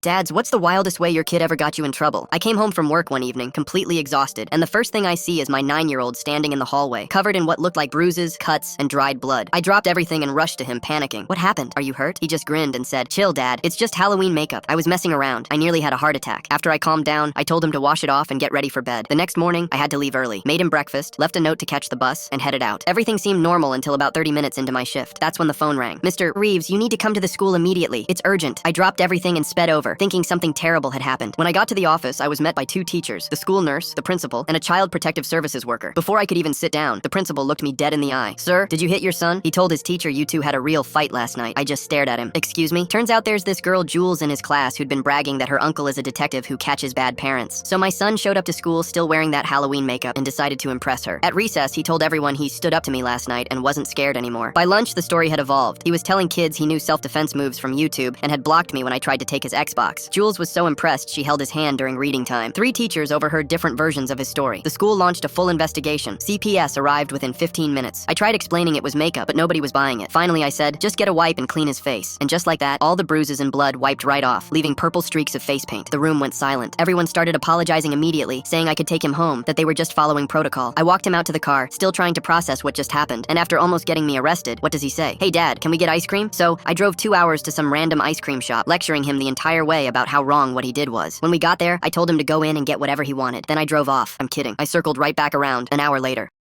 Dads, what's the wildest way your kid ever got you in trouble? I came home from work one evening, completely exhausted, and the first thing I see is my 9-year-old standing in the hallway, covered in what looked like bruises, cuts, and dried blood. I dropped everything and rushed to him, panicking. What happened? Are you hurt? He just grinned and said, "Chill, Dad. It's just Halloween makeup. I was messing around. I nearly had a heart attack." After I calmed down, I told him to wash it off and get ready for bed. The next morning, I had to leave early, made him breakfast, left a note to catch the bus, and headed out. Everything seemed normal until about 30 minutes into my shift. That's when the phone rang. "Mr. Reeves, you need to come to the school immediately. It's urgent." I dropped everything and sped over, thinking something terrible had happened. When I got to the office, I was met by 2 teachers, the school nurse, the principal, and a child protective services worker. Before I could even sit down, the principal looked me dead in the eye. "Sir, did you hit your son?" He told his teacher you two had a real fight last night. I just stared at him. "Excuse me?" Turns out there's this girl Jules in his class who'd been bragging that her uncle is a detective who catches bad parents. So my son showed up to school still wearing that Halloween makeup and decided to impress her. At recess, he told everyone he stood up to me last night and wasn't scared anymore. By lunch, the story had evolved. He was telling kids he knew self-defense moves from YouTube and had blocked me when I tried to take his Xbox. Jules was so impressed she held his hand during reading time. 3 teachers overheard different versions of his story. The school launched a full investigation. CPS arrived within 15 minutes. I tried explaining it was makeup, but nobody was buying it. Finally, I said, "Just get a wipe and clean his face." And just like that, all the bruises and blood wiped right off, leaving purple streaks of face paint. The room went silent. Everyone started apologizing immediately, saying I could take him home, that they were just following protocol. I walked him out to the car, still trying to process what just happened, and after almost getting me arrested, what does he say? "Hey Dad, can we get ice cream?" So I drove 2 hours to some random ice cream shop, lecturing him the entire way about how wrong what he did was. When we got there, I told him to go in and get whatever he wanted. Then I drove off. I'm kidding. I circled right back around an hour later.